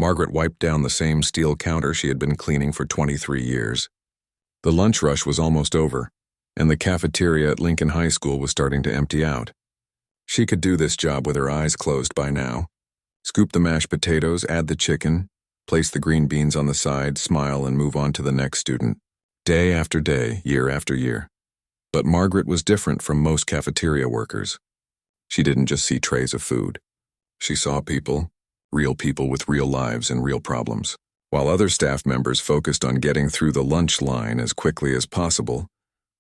Margaret wiped down the same steel counter she had been cleaning for 23 years. The lunch rush was almost over, and the cafeteria at Lincoln High School was starting to empty out. She could do this job with her eyes closed by now. Scoop the mashed potatoes, add the chicken, place the green beans on the side, smile, and move on to the next student. Day after day, year after year. But Margaret was different from most cafeteria workers. She didn't just see trays of food. She saw people, real people with real lives and real problems. While other staff members focused on getting through the lunch line as quickly as possible,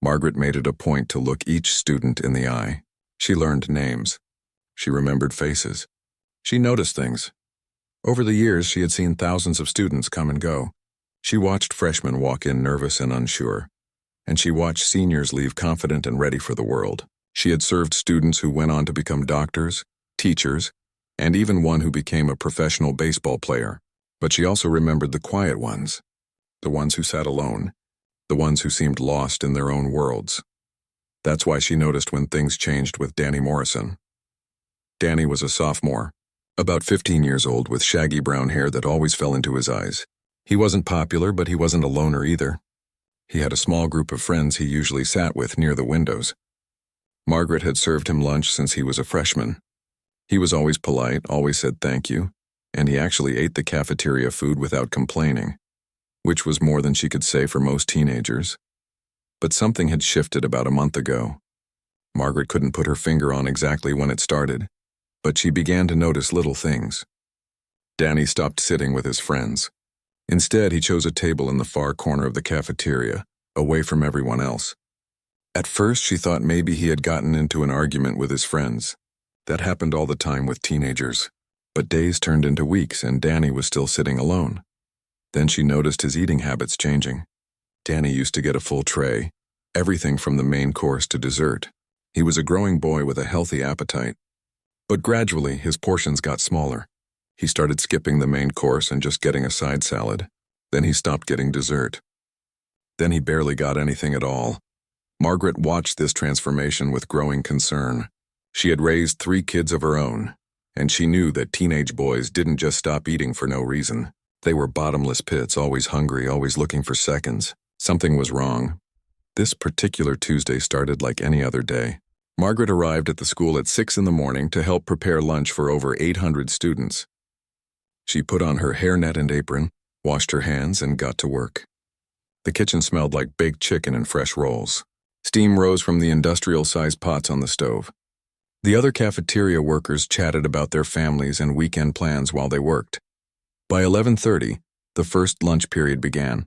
Margaret made it a point to look each student in the eye. She learned names. She remembered faces. She noticed things. Over the years, she had seen thousands of students come and go. She watched freshmen walk in nervous and unsure, and she watched seniors leave confident and ready for the world. She had served students who went on to become doctors, teachers, and even one who became a professional baseball player. But she also remembered the quiet ones, the ones who sat alone, the ones who seemed lost in their own worlds. That's why she noticed when things changed with Danny Morrison. Danny was a sophomore, about 15 years old with shaggy brown hair that always fell into his eyes. He wasn't popular, but he wasn't a loner either. He had a small group of friends he usually sat with near the windows. Margaret had served him lunch since he was a freshman. He was always polite, always said thank you, and he actually ate the cafeteria food without complaining, which was more than she could say for most teenagers. But something had shifted about a month ago. Margaret couldn't put her finger on exactly when it started, but she began to notice little things. Danny stopped sitting with his friends. Instead, he chose a table in the far corner of the cafeteria, away from everyone else. At first, she thought maybe he had gotten into an argument with his friends. That happened all the time with teenagers. But days turned into weeks, and Danny was still sitting alone. Then she noticed his eating habits changing. Danny used to get a full tray, everything from the main course to dessert. He was a growing boy with a healthy appetite. But gradually, his portions got smaller. He started skipping the main course and just getting a side salad. Then he stopped getting dessert. Then he barely got anything at all. Margaret watched this transformation with growing concern. She had raised 3 kids of her own, and she knew that teenage boys didn't just stop eating for no reason. They were bottomless pits, always hungry, always looking for seconds. Something was wrong. This particular Tuesday started like any other day. Margaret arrived at the school at 6 in the morning to help prepare lunch for over 800 students. She put on her hairnet and apron, washed her hands, and got to work. The kitchen smelled like baked chicken and fresh rolls. Steam rose from the industrial-sized pots on the stove. The other cafeteria workers chatted about their families and weekend plans while they worked. By 11:30, the first lunch period began.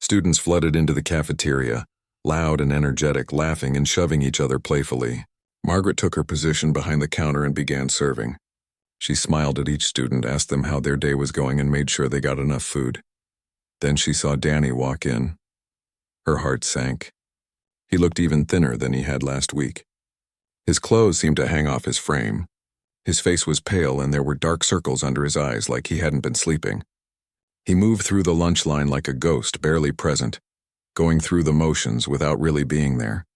Students flooded into the cafeteria, loud and energetic, laughing and shoving each other playfully. Margaret took her position behind the counter and began serving. She smiled at each student, asked them how their day was going, and made sure they got enough food. Then she saw Danny walk in. Her heart sank. He looked even thinner than he had last week. His clothes seemed to hang off his frame. His face was pale, and there were dark circles under his eyes like he hadn't been sleeping. He moved through the lunch line like a ghost, barely present, going through the motions without really being there.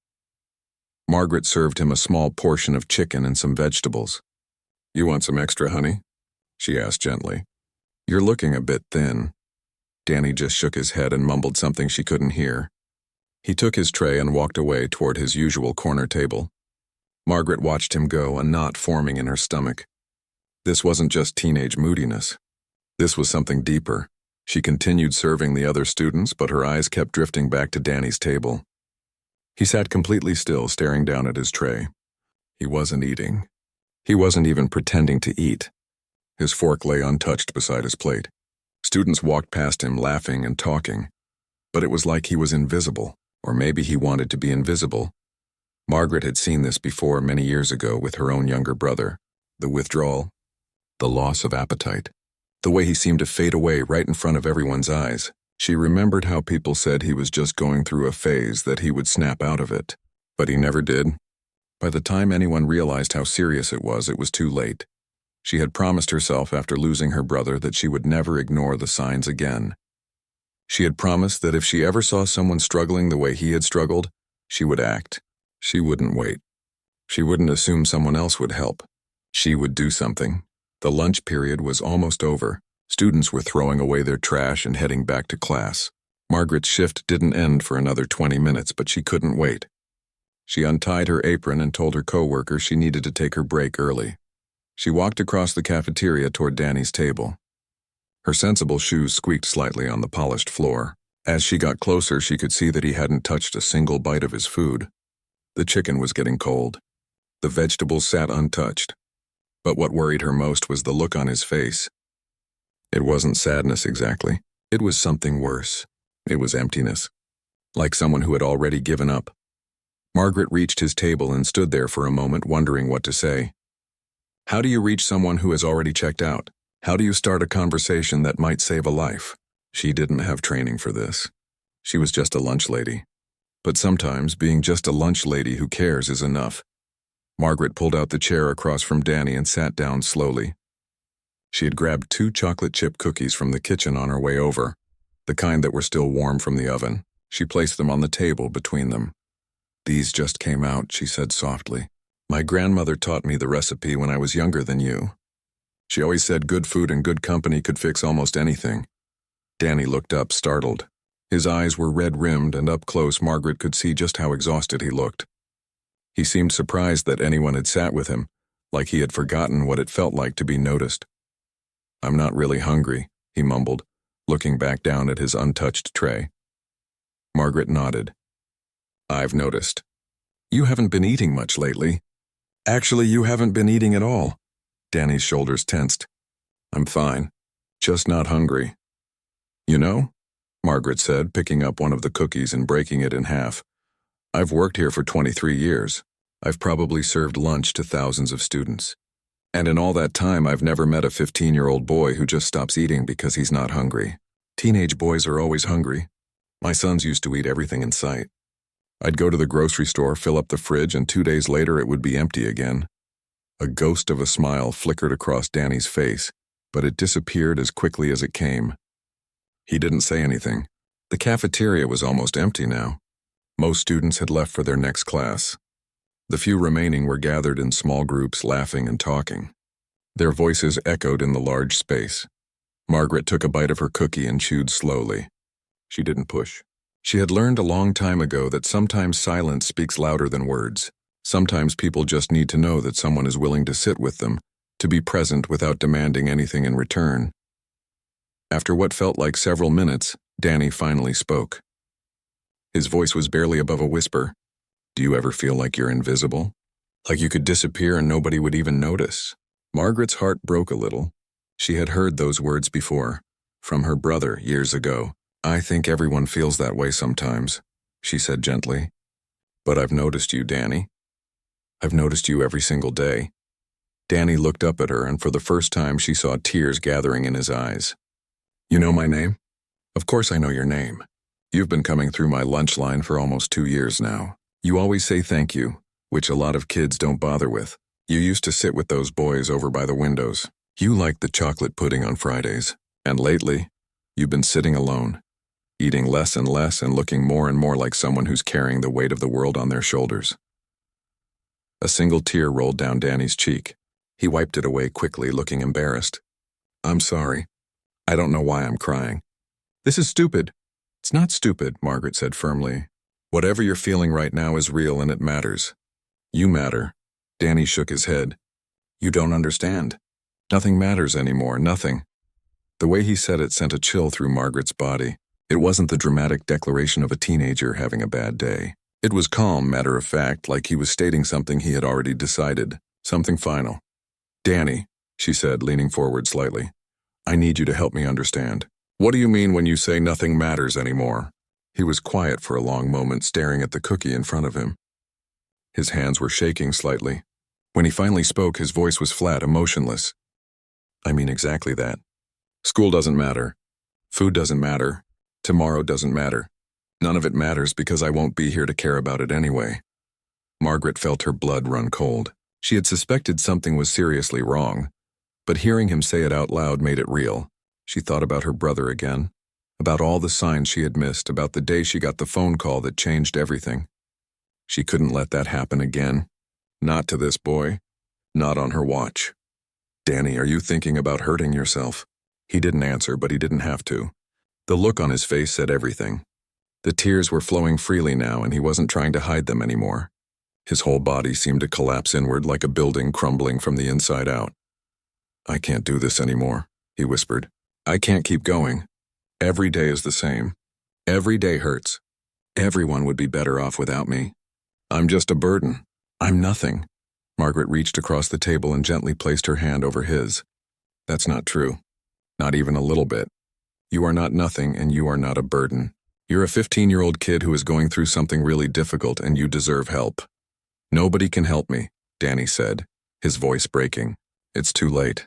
Margaret served him a small portion of chicken and some vegetables. "You want some extra, honey?" she asked gently. "You're looking a bit thin." Danny just shook his head and mumbled something she couldn't hear. He took his tray and walked away toward his usual corner table. Margaret watched him go, a knot forming in her stomach. This wasn't just teenage moodiness. This was something deeper. She continued serving the other students, but her eyes kept drifting back to Danny's table. He sat completely still, staring down at his tray. He wasn't eating. He wasn't even pretending to eat. His fork lay untouched beside his plate. Students walked past him, laughing and talking. But it was like he was invisible, or maybe he wanted to be invisible. Margaret had seen this before many years ago with her own younger brother. The withdrawal, the loss of appetite, the way he seemed to fade away right in front of everyone's eyes. She remembered how people said he was just going through a phase, that he would snap out of it. But he never did. By the time anyone realized how serious it was too late. She had promised herself after losing her brother that she would never ignore the signs again. She had promised that if she ever saw someone struggling the way he had struggled, she would act. She wouldn't wait. She wouldn't assume someone else would help. She would do something. The lunch period was almost over. Students were throwing away their trash and heading back to class. Margaret's shift didn't end for another 20 minutes, but she couldn't wait. She untied her apron and told her coworker she needed to take her break early. She walked across the cafeteria toward Danny's table. Her sensible shoes squeaked slightly on the polished floor. As she got closer, she could see that he hadn't touched a single bite of his food. The chicken was getting cold. The vegetables sat untouched. But what worried her most was the look on his face. It wasn't sadness exactly. It was something worse. It was emptiness. Like someone who had already given up. Margaret reached his table and stood there for a moment, wondering what to say. How do you reach someone who has already checked out? How do you start a conversation that might save a life? She didn't have training for this. She was just a lunch lady. But sometimes being just a lunch lady who cares is enough. Margaret pulled out the chair across from Danny and sat down slowly. She had grabbed 2 chocolate chip cookies from the kitchen on her way over, the kind that were still warm from the oven. She placed them on the table between them. "These just came out," she said softly. "My grandmother taught me the recipe when I was younger than you. She always said good food and good company could fix almost anything." Danny looked up, startled. His eyes were red-rimmed, and up close Margaret could see just how exhausted he looked. He seemed surprised that anyone had sat with him, like he had forgotten what it felt like to be noticed. "I'm not really hungry," he mumbled, looking back down at his untouched tray. Margaret nodded. "I've noticed. You haven't been eating much lately. Actually, you haven't been eating at all." Danny's shoulders tensed. "I'm fine. Just not hungry." "You know," Margaret said, picking up one of the cookies and breaking it in half, "I've worked here for 23 years. I've probably served lunch to thousands of students. And in all that time, I've never met a 15-year-old boy who just stops eating because he's not hungry. Teenage boys are always hungry. My sons used to eat everything in sight. I'd go to the grocery store, fill up the fridge, and 2 days later it would be empty again." A ghost of a smile flickered across Danny's face, but it disappeared as quickly as it came. He didn't say anything. The cafeteria was almost empty now. Most students had left for their next class. The few remaining were gathered in small groups, laughing and talking. Their voices echoed in the large space. Margaret took a bite of her cookie and chewed slowly. She didn't push. She had learned a long time ago that sometimes silence speaks louder than words. Sometimes people just need to know that someone is willing to sit with them, to be present without demanding anything in return. After what felt like several minutes, Danny finally spoke. His voice was barely above a whisper. "Do you ever feel like you're invisible? Like you could disappear and nobody would even notice?" Margaret's heart broke a little. She had heard those words before, from her brother years ago. "I think everyone feels that way sometimes," she said gently. "But I've noticed you, Danny. I've noticed you every single day." Danny looked up at her, and for the first time she saw tears gathering in his eyes. "You know my name?" "Of course I know your name. You've been coming through my lunch line for almost 2 years now. You always say thank you, which a lot of kids don't bother with. You used to sit with those boys over by the windows. You liked the chocolate pudding on Fridays. And lately, you've been sitting alone, eating less and less and looking more and more like someone who's carrying the weight of the world on their shoulders." A single tear rolled down Danny's cheek. He wiped it away quickly, looking embarrassed. "I'm sorry. I don't know why I'm crying." "This is stupid." "It's not stupid," Margaret said firmly. "Whatever you're feeling right now is real and it matters. You matter." Danny shook his head. "You don't understand. Nothing matters anymore, nothing." The way he said it sent a chill through Margaret's body. It wasn't the dramatic declaration of a teenager having a bad day. It was calm, matter-of-fact, like he was stating something he had already decided, something final. "Danny," she said, leaning forward slightly, "I need you to help me understand. What do you mean when you say nothing matters anymore?" He was quiet for a long moment, staring at the cookie in front of him. His hands were shaking slightly. When he finally spoke, his voice was flat, emotionless. "I mean exactly that. School doesn't matter. Food doesn't matter. Tomorrow doesn't matter. None of it matters because I won't be here to care about it anyway." Margaret felt her blood run cold. She had suspected something was seriously wrong, but hearing him say it out loud made it real. She thought about her brother again, about all the signs she had missed, about the day she got the phone call that changed everything. She couldn't let that happen again. Not to this boy. Not on her watch. "Danny, are you thinking about hurting yourself?" He didn't answer, but he didn't have to. The look on his face said everything. The tears were flowing freely now, and he wasn't trying to hide them anymore. His whole body seemed to collapse inward like a building crumbling from the inside out. "I can't do this anymore," he whispered. "I can't keep going. Every day is the same. Every day hurts. Everyone would be better off without me. I'm just a burden. I'm nothing." Margaret reached across the table and gently placed her hand over his. "That's not true. Not even a little bit. You are not nothing, and you are not a burden. You're a 15-year-old kid who is going through something really difficult, and you deserve help." "Nobody can help me," Danny said, his voice breaking. "It's too late.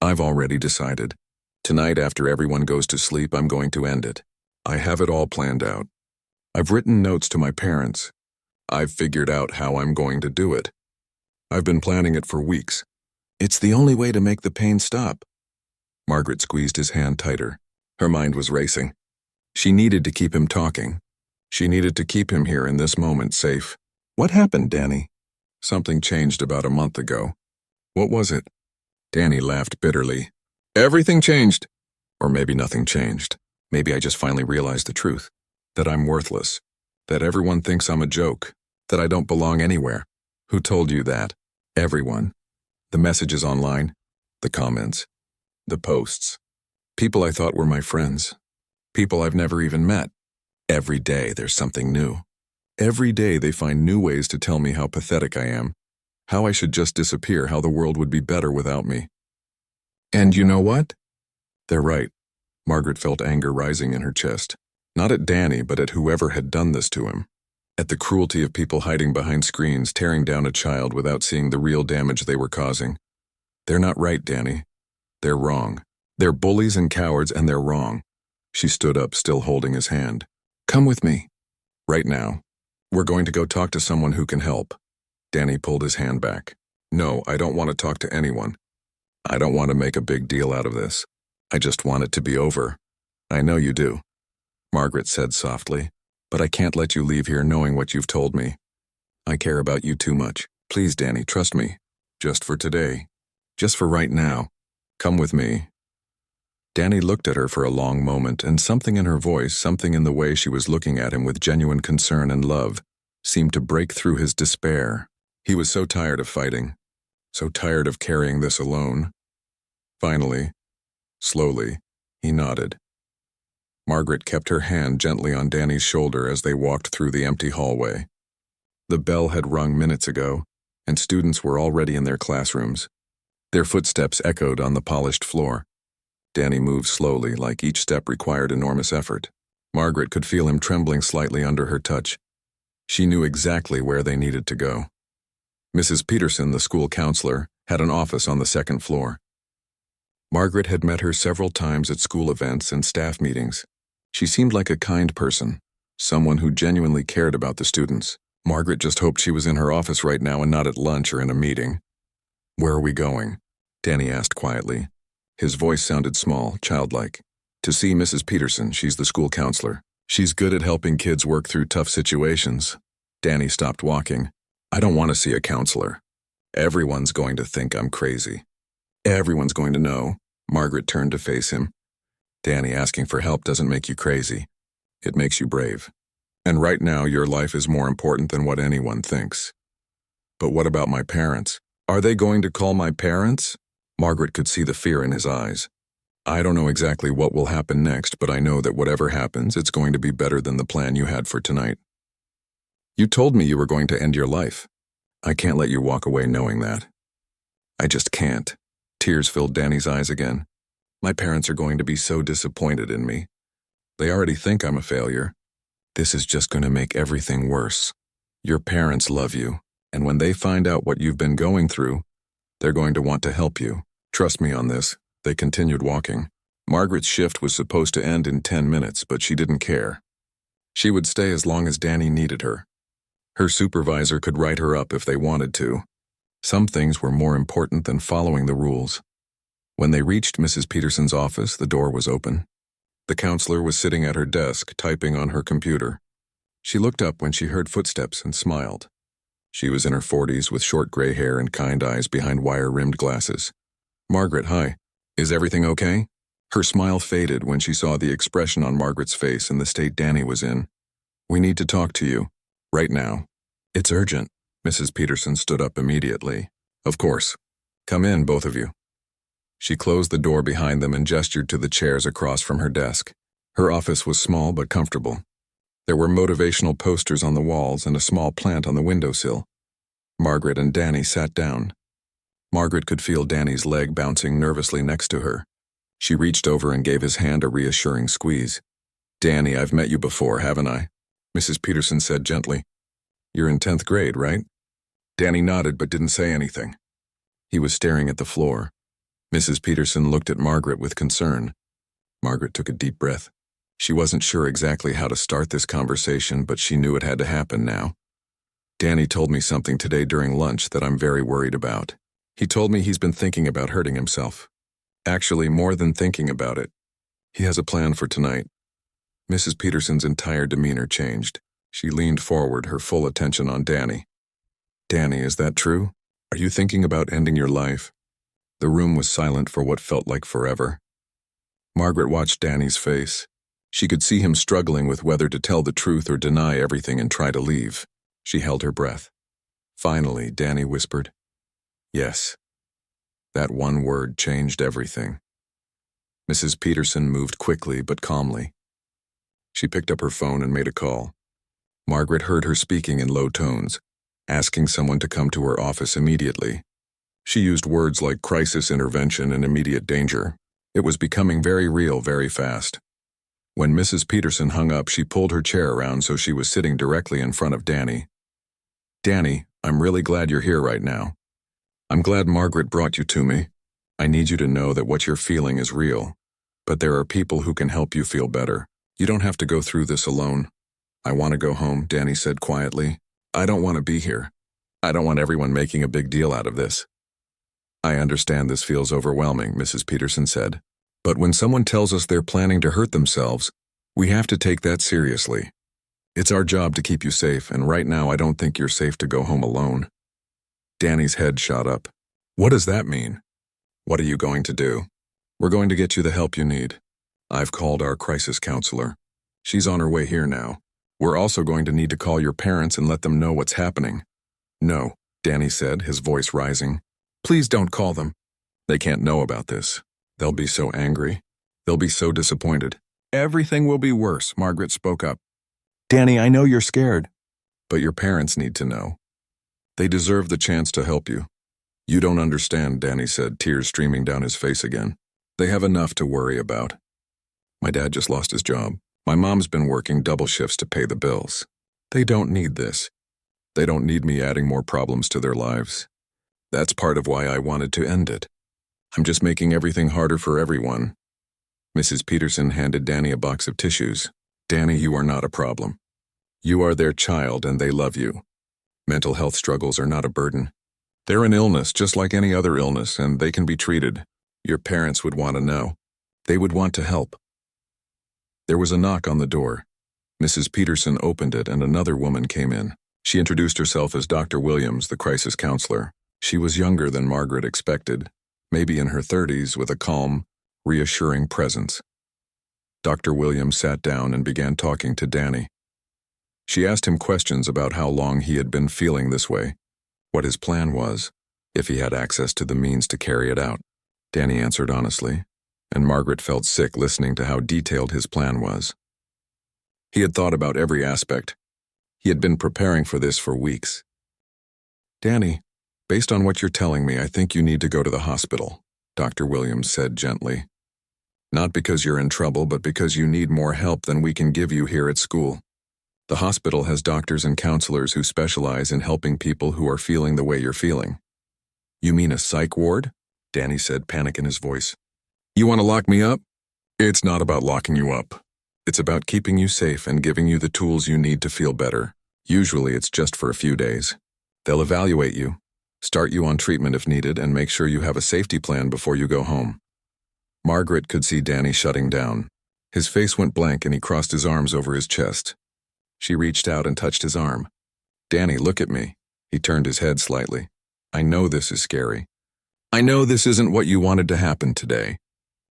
I've already decided. Tonight, after everyone goes to sleep, I'm going to end it. I have it all planned out. I've written notes to my parents. I've figured out how I'm going to do it. I've been planning it for weeks. It's the only way to make the pain stop." Margaret squeezed his hand tighter. Her mind was racing. She needed to keep him talking. She needed to keep him here in this moment safe. "What happened, Danny?" "Something changed about a month ago." "What was it?" Danny laughed bitterly. "Everything changed. Or maybe nothing changed. Maybe I just finally realized the truth. That I'm worthless. That everyone thinks I'm a joke. That I don't belong anywhere." "Who told you that?" "Everyone. The messages online. The comments. The posts. People I thought were my friends. People I've never even met. Every day there's something new. Every day they find new ways to tell me how pathetic I am. How I should just disappear, how the world would be better without me. And you know what? They're right." Margaret felt anger rising in her chest. Not at Danny, but at whoever had done this to him. At the cruelty of people hiding behind screens, tearing down a child without seeing the real damage they were causing. "They're not right, Danny. They're wrong. They're bullies and cowards, and they're wrong." She stood up, still holding his hand. "Come with me. Right now. We're going to go talk to someone who can help." Danny pulled his hand back. "No, I don't want to talk to anyone. I don't want to make a big deal out of this. I just want it to be over." "I know you do," Margaret said softly, "but I can't let you leave here knowing what you've told me. I care about you too much. Please, Danny, trust me. Just for today. Just for right now. Come with me." Danny looked at her for a long moment, and something in her voice, something in the way she was looking at him with genuine concern and love, seemed to break through his despair. He was so tired of fighting, so tired of carrying this alone. Finally, slowly, he nodded. Margaret kept her hand gently on Danny's shoulder as they walked through the empty hallway. The bell had rung minutes ago, and students were already in their classrooms. Their footsteps echoed on the polished floor. Danny moved slowly, like each step required enormous effort. Margaret could feel him trembling slightly under her touch. She knew exactly where they needed to go. Mrs. Peterson, the school counselor, had an office on the second floor. Margaret had met her several times at school events and staff meetings. She seemed like a kind person, someone who genuinely cared about the students. Margaret just hoped she was in her office right now and not at lunch or in a meeting. "Where are we going?" Danny asked quietly. His voice sounded small, childlike. "To see Mrs. Peterson, she's the school counselor. She's good at helping kids work through tough situations." Danny stopped walking. "I don't want to see a counselor. Everyone's going to think I'm crazy. Everyone's going to know." Margaret turned to face him. "Danny, asking for help doesn't make you crazy. It makes you brave. And right now, your life is more important than what anyone thinks." "But what about my parents? Are they going to call my parents?" Margaret could see the fear in his eyes. "I don't know exactly what will happen next, but I know that whatever happens, it's going to be better than the plan you had for tonight. You told me you were going to end your life. I can't let you walk away knowing that. I just can't." Tears filled Danny's eyes again. "My parents are going to be so disappointed in me. They already think I'm a failure. This is just going to make everything worse. Your parents love you, and when they find out what you've been going through, they're going to want to help you. Trust me on this." They continued walking. Margaret's shift was supposed to end in 10 minutes, but she didn't care. She would stay as long as Danny needed her. Her supervisor could write her up if they wanted to. Some things were more important than following the rules. When they reached Mrs. Peterson's office, the door was open. The counselor was sitting at her desk, typing on her computer. She looked up when she heard footsteps and smiled. She was in her 40s with short gray hair and kind eyes behind wire-rimmed glasses. "Margaret, hi. Is everything okay?" Her smile faded when she saw the expression on Margaret's face and the state Danny was in. "We need to talk to you. Right now." "It's urgent." Mrs. Peterson stood up immediately. "Of course. Come in, both of you." She closed the door behind them and gestured to the chairs across from her desk. Her office was small but comfortable. There were motivational posters on the walls and a small plant on the windowsill. Margaret and Danny sat down. Margaret could feel Danny's leg bouncing nervously next to her. She reached over and gave his hand a reassuring squeeze. "Danny, I've met you before, haven't I?" Mrs. Peterson said gently. "You're in 10th grade, right?" Danny nodded but didn't say anything. He was staring at the floor. Mrs. Peterson looked at Margaret with concern. Margaret took a deep breath. She wasn't sure exactly how to start this conversation, but she knew it had to happen now. "Danny told me something today during lunch that I'm very worried about. He told me he's been thinking about hurting himself. Actually, more than thinking about it. He has a plan for tonight." Mrs. Peterson's entire demeanor changed. She leaned forward, her full attention on Danny. "Danny, is that true? Are you thinking about ending your life?" The room was silent for what felt like forever. Margaret watched Danny's face. She could see him struggling with whether to tell the truth or deny everything and try to leave. She held her breath. Finally, Danny whispered, "Yes." That one word changed everything. Mrs. Peterson moved quickly but calmly. She picked up her phone and made a call. Margaret heard her speaking in low tones, asking someone to come to her office immediately. She used words like crisis intervention and immediate danger. It was becoming very real very fast. When Mrs. Peterson hung up, she pulled her chair around so she was sitting directly in front of Danny. "Danny, I'm really glad you're here right now. I'm glad Margaret brought you to me. I need you to know that what you're feeling is real, but there are people who can help you feel better. You don't have to go through this alone." "I want to go home," Danny said quietly. "I don't want to be here. I don't want everyone making a big deal out of this." "I understand this feels overwhelming," Mrs. Peterson said. "But when someone tells us they're planning to hurt themselves, we have to take that seriously. It's our job to keep you safe, and right now I don't think you're safe to go home alone." Danny's head shot up. "What does that mean?" "What are you going to do?" "We're going to get you the help you need. I've called our crisis counselor. She's on her way here now. We're also going to need to call your parents and let them know what's happening." "No," Danny said, his voice rising. "Please don't call them. They can't know about this. They'll be so angry. They'll be so disappointed." "Everything will be worse," Margaret spoke up. "Danny, I know you're scared. But your parents need to know. They deserve the chance to help you." "You don't understand," Danny said, tears streaming down his face again. "They have enough to worry about. My dad just lost his job. My mom's been working double shifts to pay the bills. They don't need this. They don't need me adding more problems to their lives. That's part of why I wanted to end it. I'm just making everything harder for everyone." Mrs. Peterson handed Danny a box of tissues. "Danny, you are not a problem. You are their child and they love you. Mental health struggles are not a burden. They're an illness just like any other illness, and they can be treated. Your parents would want to know. They would want to help." There was a knock on the door. Mrs. Peterson opened it and another woman came in. She introduced herself as Dr. Williams, the crisis counselor. She was younger than Margaret expected, maybe in her 30s, with a calm, reassuring presence. Dr. Williams sat down and began talking to Danny. She asked him questions about how long he had been feeling this way, what his plan was, if he had access to the means to carry it out. Danny answered honestly, and Margaret felt sick listening to how detailed his plan was. He had thought about every aspect. He had been preparing for this for weeks. "Danny, based on what you're telling me, I think you need to go to the hospital," Dr. Williams said gently. "Not because you're in trouble, but because you need more help than we can give you here at school. The hospital has doctors and counselors who specialize in helping people who are feeling the way you're feeling." "You mean a psych ward?" Danny said, panic in his voice. "You want to lock me up?" "It's not about locking you up. It's about keeping you safe and giving you the tools you need to feel better. Usually it's just for a few days. They'll evaluate you, start you on treatment if needed, and make sure you have a safety plan before you go home." Margaret could see Danny shutting down. His face went blank and he crossed his arms over his chest. She reached out and touched his arm. "Danny, look at me." He turned his head slightly. "I know this is scary. I know this isn't what you wanted to happen today.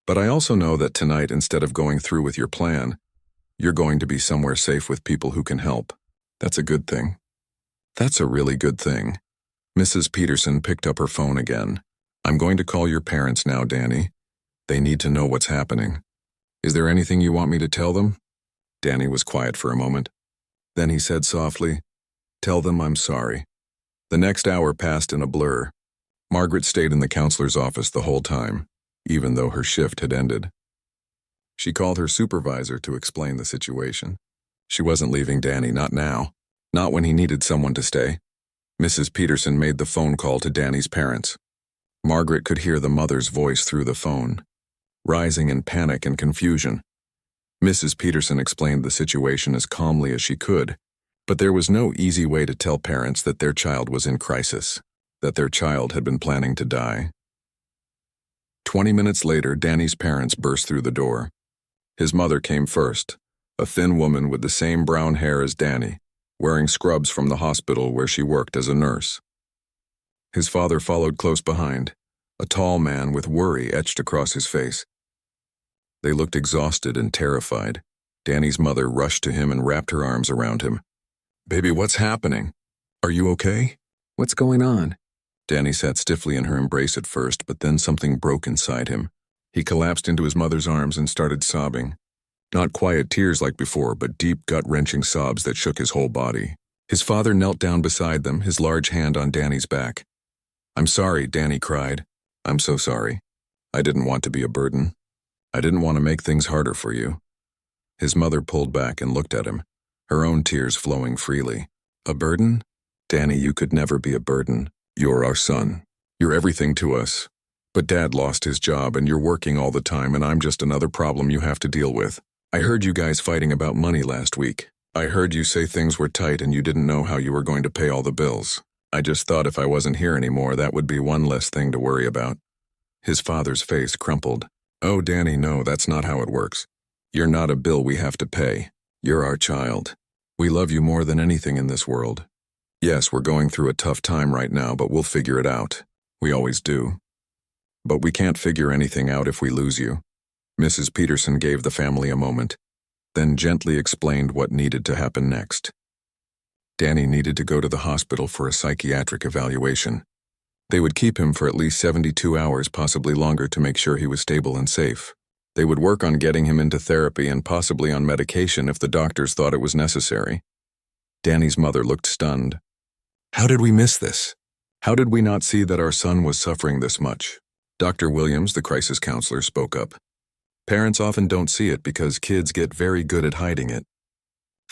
But I also know that tonight, instead of going through with your plan, you're going to be somewhere safe with people who can help. That's a good thing. That's a really good thing. Mrs. Peterson picked up her phone again. I'm going to call your parents now, Danny. They need to know what's happening. Is there anything you want me to tell them? Danny was quiet for a moment. Then he said softly, Tell them I'm sorry. The next hour passed in a blur. Margaret stayed in the counselor's office the whole time, even though her shift had ended. She called her supervisor to explain the situation. She wasn't leaving Danny, not now. Not when he needed someone to stay. Mrs. Peterson made the phone call to Danny's parents. Margaret could hear the mother's voice through the phone, rising in panic and confusion. Mrs. Peterson explained the situation as calmly as she could, but there was no easy way to tell parents that their child was in crisis, that their child had been planning to die. 20 minutes later, Danny's parents burst through the door. His mother came first, a thin woman with the same brown hair as Danny, wearing scrubs from the hospital where she worked as a nurse. His father followed close behind, a tall man with worry etched across his face. They looked exhausted and terrified. Danny's mother rushed to him and wrapped her arms around him. Baby, what's happening? Are you okay? What's going on? Danny sat stiffly in her embrace at first, but then something broke inside him. He collapsed into his mother's arms and started sobbing. Not quiet tears like before, but deep, gut-wrenching sobs that shook his whole body. His father knelt down beside them, his large hand on Danny's back. I'm sorry, Danny cried. I'm so sorry. I didn't want to be a burden. I didn't want to make things harder for you. His mother pulled back and looked at him, her own tears flowing freely. A burden? Danny, you could never be a burden. You're our son. You're everything to us. But Dad lost his job and you're working all the time and I'm just another problem you have to deal with. I heard you guys fighting about money last week. I heard you say things were tight and you didn't know how you were going to pay all the bills. I just thought if I wasn't here anymore, that would be one less thing to worry about. His father's face crumpled. Oh, Danny, no, that's not how it works. You're not a bill we have to pay. You're our child. We love you more than anything in this world. Yes, we're going through a tough time right now, but we'll figure it out. We always do. But we can't figure anything out if we lose you. Mrs. Peterson gave the family a moment, then gently explained what needed to happen next. Danny needed to go to the hospital for a psychiatric evaluation. They would keep him for at least 72 hours, possibly longer, to make sure he was stable and safe. They would work on getting him into therapy and possibly on medication if the doctors thought it was necessary. Danny's mother looked stunned. How did we miss this? How did we not see that our son was suffering this much? Dr. Williams, the crisis counselor, spoke up. Parents often don't see it because kids get very good at hiding it.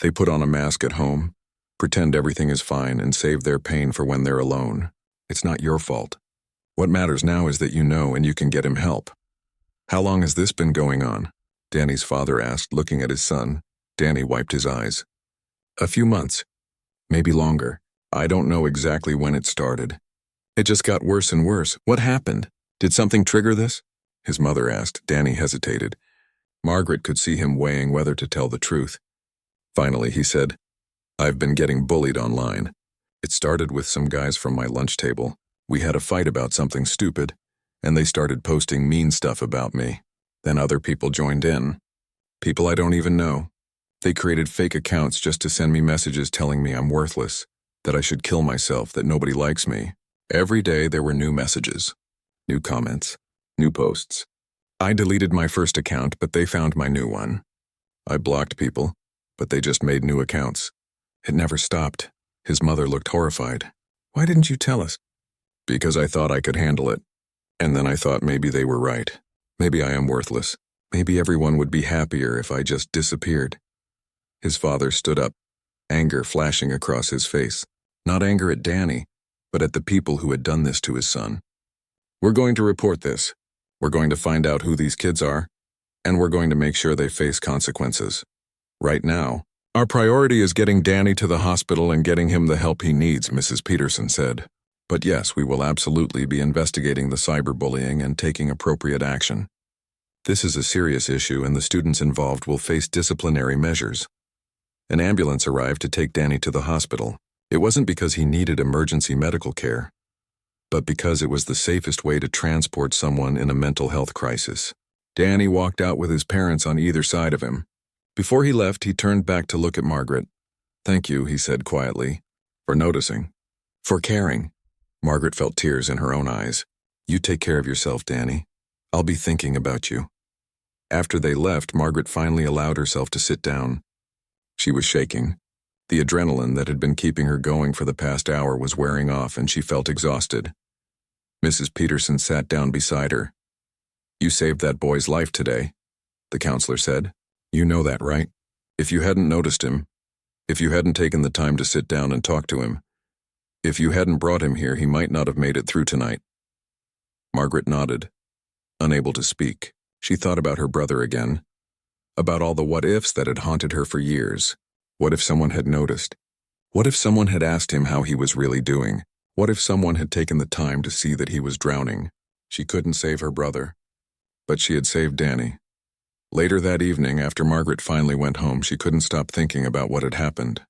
They put on a mask at home, pretend everything is fine, and save their pain for when they're alone. It's not your fault. What matters now is that you know and you can get him help. How long has this been going on? Danny's father asked, looking at his son. Danny wiped his eyes. A few months. Maybe longer. I don't know exactly when it started. It just got worse and worse. What happened? Did something trigger this? His mother asked. Danny hesitated. Margaret could see him weighing whether to tell the truth. Finally, he said, I've been getting bullied online. It started with some guys from my lunch table. We had a fight about something stupid, and they started posting mean stuff about me. Then other people joined in. People I don't even know. They created fake accounts just to send me messages telling me I'm worthless, that I should kill myself, that nobody likes me. Every day there were new messages, new comments, new posts. I deleted my first account, but they found my new one. I blocked people, but they just made new accounts. It never stopped. His mother looked horrified. Why didn't you tell us? Because I thought I could handle it. And then I thought maybe they were right. Maybe I am worthless. Maybe everyone would be happier if I just disappeared. His father stood up, anger flashing across his face. Not anger at Danny, but at the people who had done this to his son. We're going to report this. We're going to find out who these kids are, and we're going to make sure they face consequences. Right now, our priority is getting Danny to the hospital and getting him the help he needs, Mrs. Peterson said. But yes, we will absolutely be investigating the cyberbullying and taking appropriate action. This is a serious issue and the students involved will face disciplinary measures. An ambulance arrived to take Danny to the hospital. It wasn't because he needed emergency medical care, but because it was the safest way to transport someone in a mental health crisis. Danny walked out with his parents on either side of him. Before he left, he turned back to look at Margaret. "Thank you," he said quietly, "for noticing. For caring." Margaret felt tears in her own eyes. "You take care of yourself, Danny. I'll be thinking about you." After they left, Margaret finally allowed herself to sit down. She was shaking. The adrenaline that had been keeping her going for the past hour was wearing off, and she felt exhausted. Mrs. Peterson sat down beside her. "You saved that boy's life today," the counselor said. "You know that, right? If you hadn't noticed him, if you hadn't taken the time to sit down and talk to him, if you hadn't brought him here, he might not have made it through tonight." Margaret nodded, unable to speak. She thought about her brother again, about all the what-ifs that had haunted her for years. What if someone had noticed? What if someone had asked him how he was really doing? What if someone had taken the time to see that he was drowning? She couldn't save her brother, but she had saved Danny. Later that evening, after Margaret finally went home, she couldn't stop thinking about what had happened.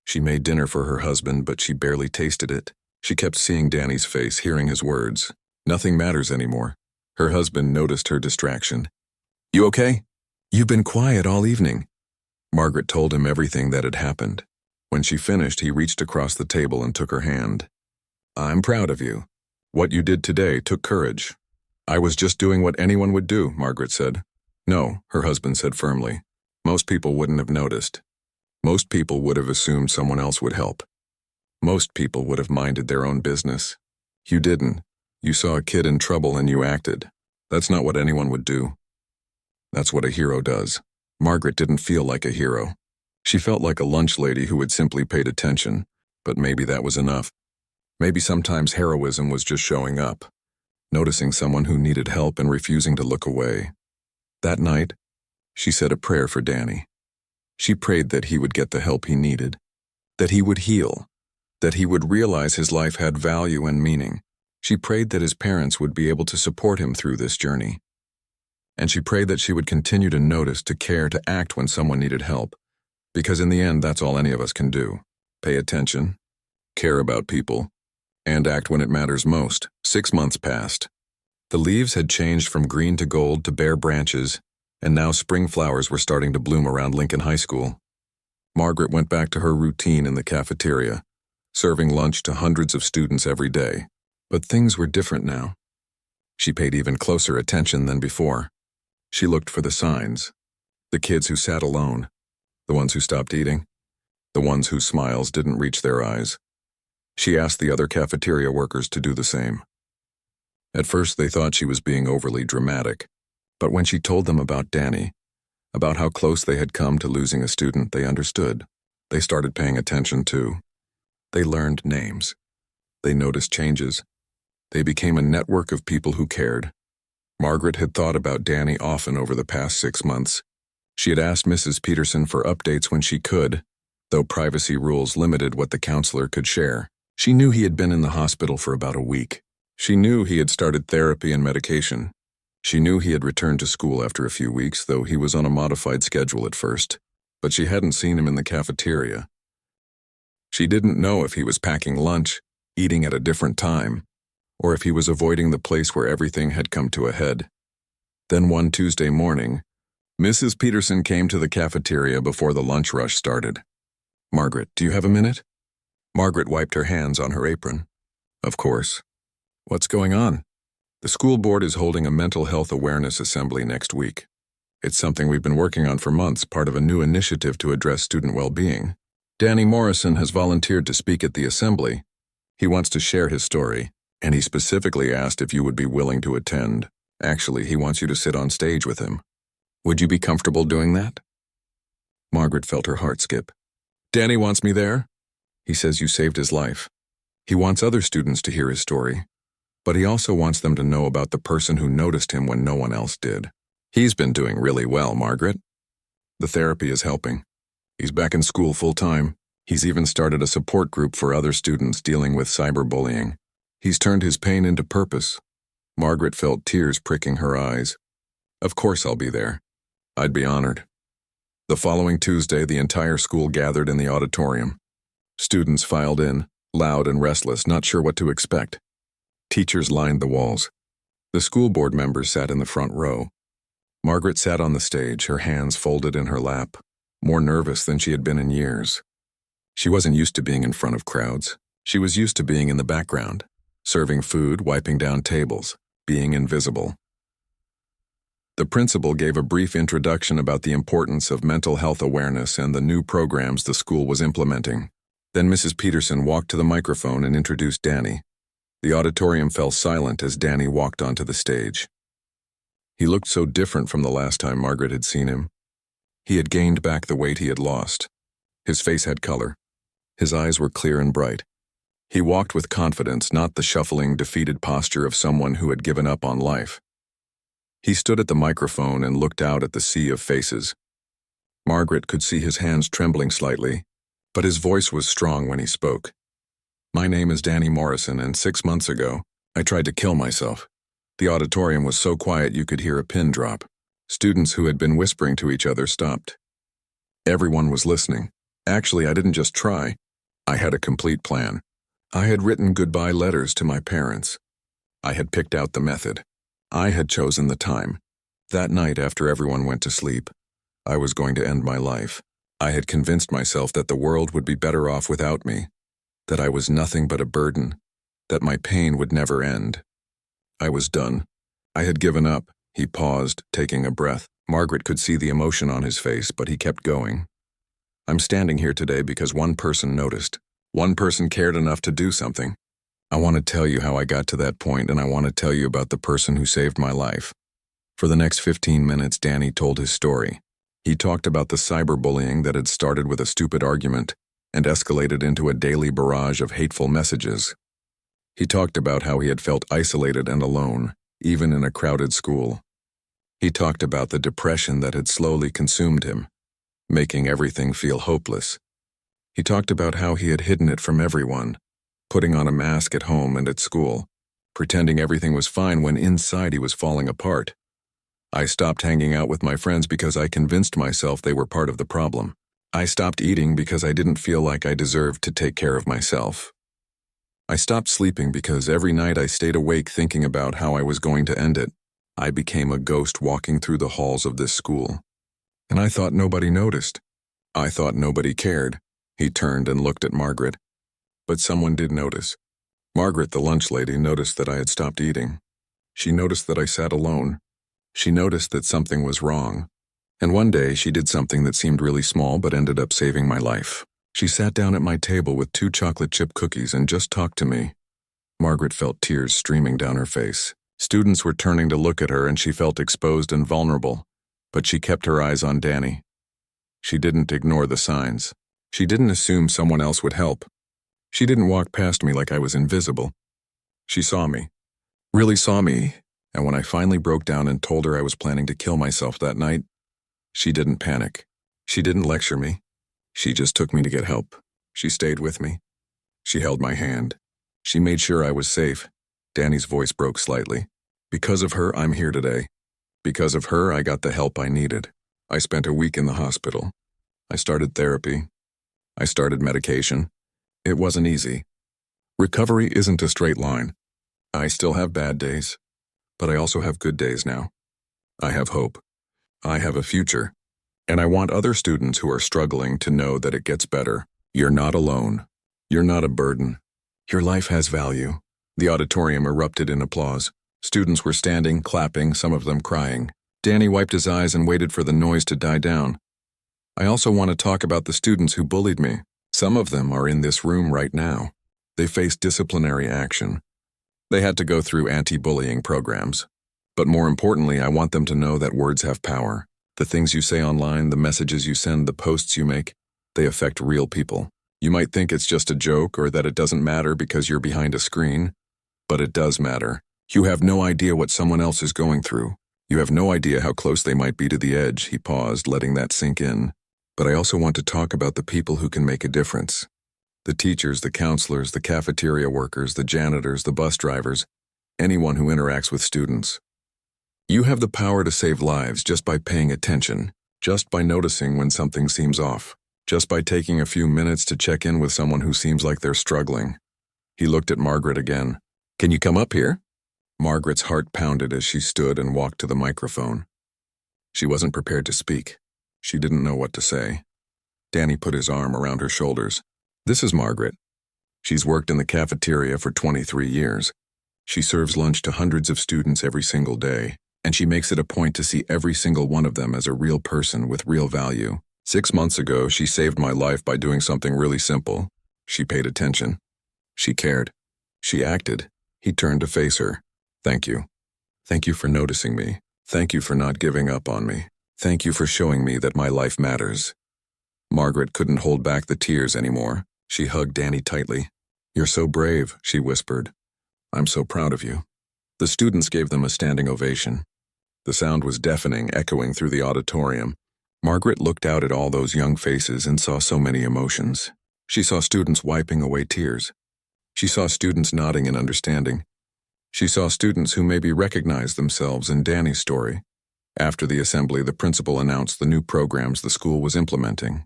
She made dinner for her husband, but she barely tasted it. She kept seeing Danny's face, hearing his words. "Nothing matters anymore." Her husband noticed her distraction. "You okay? You've been quiet all evening." Margaret told him everything that had happened. When she finished, he reached across the table and took her hand. "I'm proud of you. What you did today took courage." "I was just doing what anyone would do," Margaret said. "No," her husband said firmly. "Most people wouldn't have noticed. Most people would have assumed someone else would help. Most people would have minded their own business. You didn't. You saw a kid in trouble and you acted. That's not what anyone would do. That's what a hero does." Margaret didn't feel like a hero. She felt like a lunch lady who had simply paid attention, but maybe that was enough. Maybe sometimes heroism was just showing up, noticing someone who needed help and refusing to look away. That night, she said a prayer for Danny. She prayed that he would get the help he needed, that he would heal, that he would realize his life had value and meaning. She prayed that his parents would be able to support him through this journey. And she prayed that she would continue to notice, to care, to act when someone needed help, because in the end, that's all any of us can do. Pay attention, care about people, and act when it matters most. 6 months passed. The leaves had changed from green to gold to bare branches, and now spring flowers were starting to bloom around Lincoln High School. Margaret went back to her routine in the cafeteria, serving lunch to hundreds of students every day. But things were different now. She paid even closer attention than before. She looked for the signs. The kids who sat alone, the ones who stopped eating, the ones whose smiles didn't reach their eyes. She asked the other cafeteria workers to do the same. At first, they thought she was being overly dramatic, but when she told them about Danny, about how close they had come to losing a student, they understood. They started paying attention too. They learned names. They noticed changes. They became a network of people who cared. Margaret had thought about Danny often over the past 6 months. She had asked Mrs. Peterson for updates when she could, though privacy rules limited what the counselor could share. She knew he had been in the hospital for about a week. She knew he had started therapy and medication. She knew he had returned to school after a few weeks, though he was on a modified schedule at first. But she hadn't seen him in the cafeteria. She didn't know if he was packing lunch, eating at a different time, or if he was avoiding the place where everything had come to a head. Then one Tuesday morning, Mrs. Peterson came to the cafeteria before the lunch rush started. "Margaret, do you have a minute?" Margaret wiped her hands on her apron. "Of course. What's going on?" "The school board is holding a mental health awareness assembly next week. It's something we've been working on for months, part of a new initiative to address student well-being. Danny Morrison has volunteered to speak at the assembly. He wants to share his story, and he specifically asked if you would be willing to attend. Actually, he wants you to sit on stage with him. Would you be comfortable doing that?" Margaret felt her heart skip. "Danny wants me there? He says you saved his life. He wants other students to hear his story, but he also wants them to know about the person who noticed him when no one else did. He's been doing really well, Margaret. The therapy is helping. He's back in school full-time. He's even started a support group for other students dealing with cyberbullying. He's turned his pain into purpose." Margaret felt tears pricking her eyes. "Of course I'll be there. I'd be honored." The following Tuesday, the entire school gathered in the auditorium. Students filed in, loud and restless, not sure what to expect. Teachers lined the walls. The school board members sat in the front row. Margaret sat on the stage, her hands folded in her lap, more nervous than she had been in years. She wasn't used to being in front of crowds. She was used to being in the background, serving food, wiping down tables, being invisible. The principal gave a brief introduction about the importance of mental health awareness and the new programs the school was implementing. Then Mrs. Peterson walked to the microphone and introduced Danny. The auditorium fell silent as Danny walked onto the stage. He looked so different from the last time Margaret had seen him. He had gained back the weight he had lost. His face had color. His eyes were clear and bright. He walked with confidence, not the shuffling, defeated posture of someone who had given up on life. He stood at the microphone and looked out at the sea of faces. Margaret could see his hands trembling slightly, but his voice was strong when he spoke. "My name is Danny Morrison, and 6 months ago, I tried to kill myself." The auditorium was so quiet you could hear a pin drop. Students who had been whispering to each other stopped. Everyone was listening. Actually, I didn't just try. I had a complete plan. I had written goodbye letters to my parents. I had picked out the method. I had chosen the time. That night, after everyone went to sleep, I was going to end my life. I had convinced myself that the world would be better off without me, that I was nothing but a burden, that my pain would never end. I was done. I had given up. He paused, taking a breath. Margaret could see the emotion on his face, but he kept going. "I'm standing here today because one person noticed. One person cared enough to do something. I want to tell you how I got to that point, and I want to tell you about the person who saved my life." For the next 15 minutes, Danny told his story. He talked about the cyberbullying that had started with a stupid argument and escalated into a daily barrage of hateful messages. He talked about how he had felt isolated and alone, even in a crowded school. He talked about the depression that had slowly consumed him, making everything feel hopeless. He talked about how he had hidden it from everyone, putting on a mask at home and at school, pretending everything was fine when inside he was falling apart. "I stopped hanging out with my friends because I convinced myself they were part of the problem. I stopped eating because I didn't feel like I deserved to take care of myself. I stopped sleeping because every night I stayed awake thinking about how I was going to end it. I became a ghost walking through the halls of this school. And I thought nobody noticed. I thought nobody cared." He turned and looked at Margaret. But someone did notice. Margaret, the lunch lady, noticed that I had stopped eating. She noticed that I sat alone. She noticed that something was wrong. And one day she did something that seemed really small but ended up saving my life. She sat down at my table with 2 chocolate chip cookies and just talked to me. Margaret felt tears streaming down her face. Students were turning to look at her and she felt exposed and vulnerable, but she kept her eyes on Danny. She didn't ignore the signs. She didn't assume someone else would help. She didn't walk past me like I was invisible. She saw me, really saw me, and when I finally broke down and told her I was planning to kill myself that night, she didn't panic. She didn't lecture me. She just took me to get help. She stayed with me. She held my hand. She made sure I was safe. Danny's voice broke slightly. Because of her, I'm here today. Because of her, I got the help I needed. I spent a week in the hospital. I started therapy. I started medication. It wasn't easy. Recovery isn't a straight line. I still have bad days, but I also have good days now. I have hope. I have a future. And I want other students who are struggling to know that it gets better. You're not alone. You're not a burden. Your life has value. The auditorium erupted in applause. Students were standing, clapping, some of them crying. Danny wiped his eyes and waited for the noise to die down. "I also want to talk about the students who bullied me. Some of them are in this room right now. They faced disciplinary action. They had to go through anti-bullying programs. But more importantly, I want them to know that words have power. The things you say online, the messages you send, the posts you make, they affect real people. You might think it's just a joke or that it doesn't matter because you're behind a screen, but it does matter. You have no idea what someone else is going through. You have no idea how close they might be to the edge." He paused, letting that sink in. "But I also want to talk about the people who can make a difference. The teachers, the counselors, the cafeteria workers, the janitors, the bus drivers, anyone who interacts with students. You have the power to save lives just by paying attention, just by noticing when something seems off, just by taking a few minutes to check in with someone who seems like they're struggling." He looked at Margaret again. "Can you come up here?" Margaret's heart pounded as she stood and walked to the microphone. She wasn't prepared to speak. She didn't know what to say. Danny put his arm around her shoulders. This is Margaret. She's worked in the cafeteria for 23 years. She serves lunch to hundreds of students every single day, and she makes it a point to see every single one of them as a real person with real value. 6 months ago, she saved my life by doing something really simple. She paid attention. She cared. She acted. He turned to face her. Thank you. Thank you for noticing me. Thank you for not giving up on me. Thank you for showing me that my life matters. Margaret couldn't hold back the tears anymore. She hugged Danny tightly. You're so brave, she whispered. I'm so proud of you. The students gave them a standing ovation. The sound was deafening, echoing through the auditorium. Margaret looked out at all those young faces and saw so many emotions. She saw students wiping away tears. She saw students nodding in understanding. She saw students who maybe recognized themselves in Danny's story. After the assembly, the principal announced the new programs the school was implementing.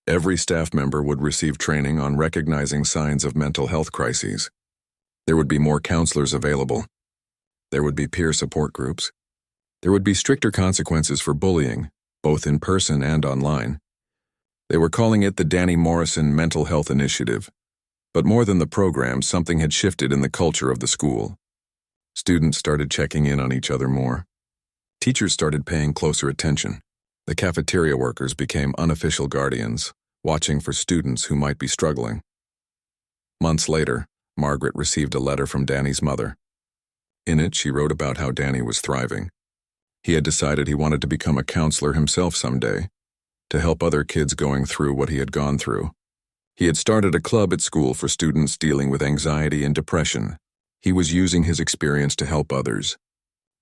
Every staff member would receive training on recognizing signs of mental health crises. There would be more counselors available. There would be peer support groups. There would be stricter consequences for bullying, both in person and online. They were calling it the Danny Morrison Mental Health Initiative. But more than the program, something had shifted in the culture of the school. Students started checking in on each other more. Teachers started paying closer attention. The cafeteria workers became unofficial guardians, watching for students who might be struggling. Months later, Margaret received a letter from Danny's mother. In it, she wrote about how Danny was thriving. He had decided he wanted to become a counselor himself someday, to help other kids going through what he had gone through. He had started a club at school for students dealing with anxiety and depression. He was using his experience to help others,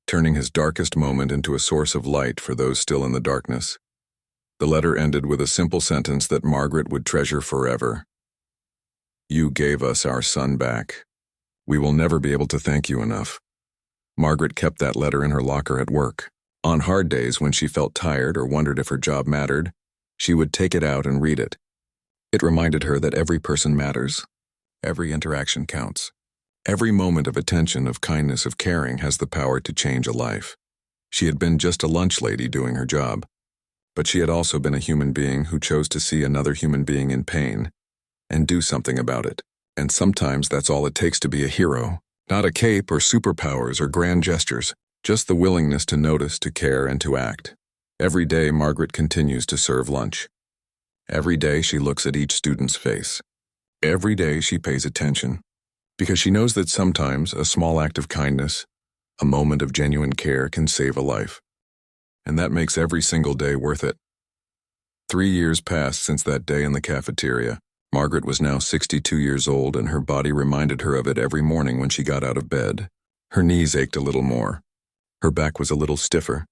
turning his darkest moment into a source of light for those still in the darkness. The letter ended with a simple sentence that Margaret would treasure forever. You gave us our son back. We will never be able to thank you enough. Margaret kept that letter in her locker at work. On hard days when she felt tired or wondered if her job mattered, she would take it out and read it. It reminded her that every person matters. Every interaction counts. Every moment of attention, of kindness, of caring has the power to change a life. She had been just a lunch lady doing her job, but she had also been a human being who chose to see another human being in pain and do something about it. And sometimes that's all it takes to be a hero. Not a cape or superpowers or grand gestures, just the willingness to notice, to care, and to act. Every day, Margaret continues to serve lunch. Every day, she looks at each student's face. Every day, she pays attention, because she knows that sometimes a small act of kindness, a moment of genuine care can save a life. And that makes every single day worth it. 3 years passed since that day in the cafeteria. Margaret was now 62 years old, and her body reminded her of it every morning when she got out of bed. Her knees ached a little more. Her back was a little stiffer.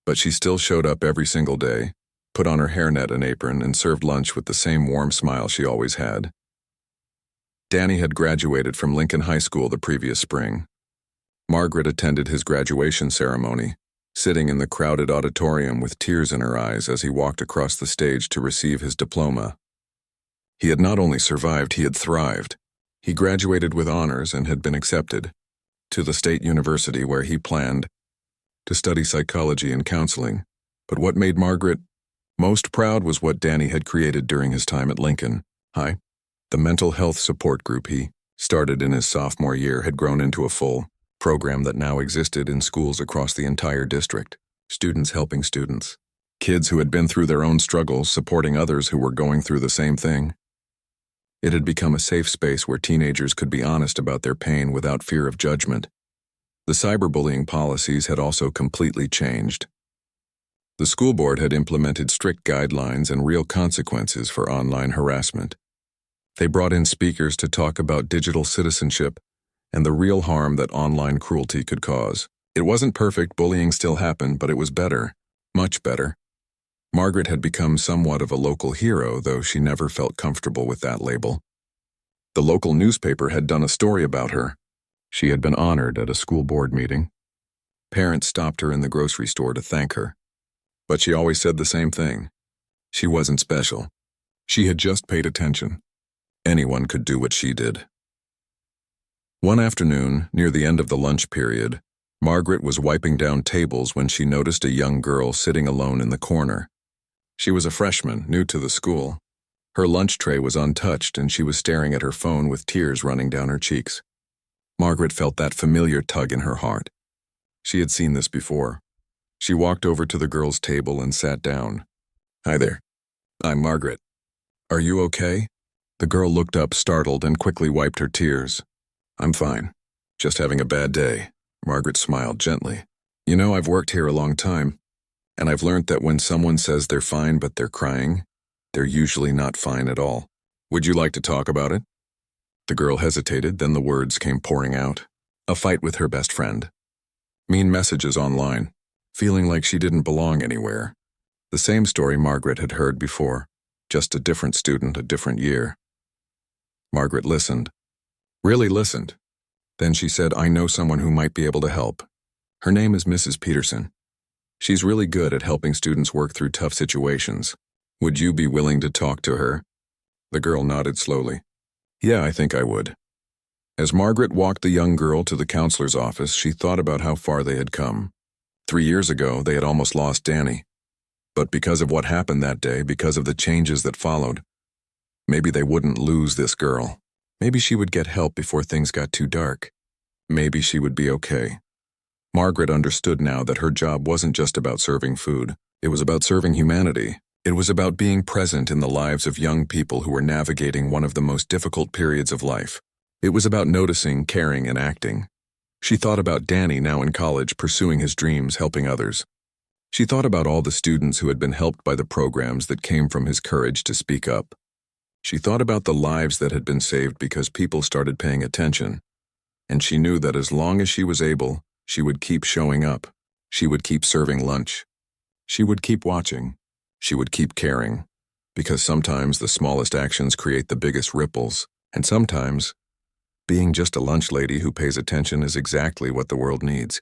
But she still showed up every single day, put on her hairnet and apron, and served lunch with the same warm smile she always had. Danny had graduated from Lincoln High School the previous spring. Margaret attended his graduation ceremony, sitting in the crowded auditorium with tears in her eyes as he walked across the stage to receive his diploma. He had not only survived, he had thrived. He graduated with honors and had been accepted to the state university where he planned to study psychology and counseling. But what made Margaret most proud was what Danny had created during his time at Lincoln High. The mental health support group he started in his sophomore year had grown into a full program that now existed in schools across the entire district. Students helping students. Kids who had been through their own struggles supporting others who were going through the same thing. It had become a safe space where teenagers could be honest about their pain without fear of judgment. The cyberbullying policies had also completely changed. The school board had implemented strict guidelines and real consequences for online harassment. They brought in speakers to talk about digital citizenship and the real harm that online cruelty could cause. It wasn't perfect, bullying still happened, but it was better, much better. Margaret had become somewhat of a local hero, though she never felt comfortable with that label. The local newspaper had done a story about her. She had been honored at a school board meeting. Parents stopped her in the grocery store to thank her. But she always said the same thing. She wasn't special. She had just paid attention. Anyone could do what she did. One afternoon, near the end of the lunch period, Margaret was wiping down tables when she noticed a young girl sitting alone in the corner. She was a freshman, new to the school. Her lunch tray was untouched and she was staring at her phone with tears running down her cheeks. Margaret felt that familiar tug in her heart. She had seen this before. She walked over to the girl's table and sat down. "Hi there. I'm Margaret. Are you okay?" The girl looked up, startled, and quickly wiped her tears. "I'm fine. Just having a bad day." Margaret smiled gently. "You know, I've worked here a long time, and I've learned that when someone says they're fine but they're crying, they're usually not fine at all. Would you like to talk about it?" The girl hesitated, then the words came pouring out. A fight with her best friend. Mean messages online. Feeling like she didn't belong anywhere. The same story Margaret had heard before, just a different student, a different year. Margaret listened. Really listened. Then she said, "I know someone who might be able to help. Her name is Mrs. Peterson. She's really good at helping students work through tough situations. Would you be willing to talk to her?" The girl nodded slowly. "Yeah, I think I would." As Margaret walked the young girl to the counselor's office, she thought about how far they had come. 3 years ago, they had almost lost Danny. But because of what happened that day, because of the changes that followed, maybe they wouldn't lose this girl. Maybe she would get help before things got too dark. Maybe she would be okay. Margaret understood now that her job wasn't just about serving food. It was about serving humanity. It was about being present in the lives of young people who were navigating one of the most difficult periods of life. It was about noticing, caring, and acting. She thought about Danny, now in college, pursuing his dreams, helping others. She thought about all the students who had been helped by the programs that came from his courage to speak up. She thought about the lives that had been saved because people started paying attention. And she knew that as long as she was able, she would keep showing up. She would keep serving lunch. She would keep watching. She would keep caring. Because sometimes the smallest actions create the biggest ripples. And sometimes, being just a lunch lady who pays attention is exactly what the world needs.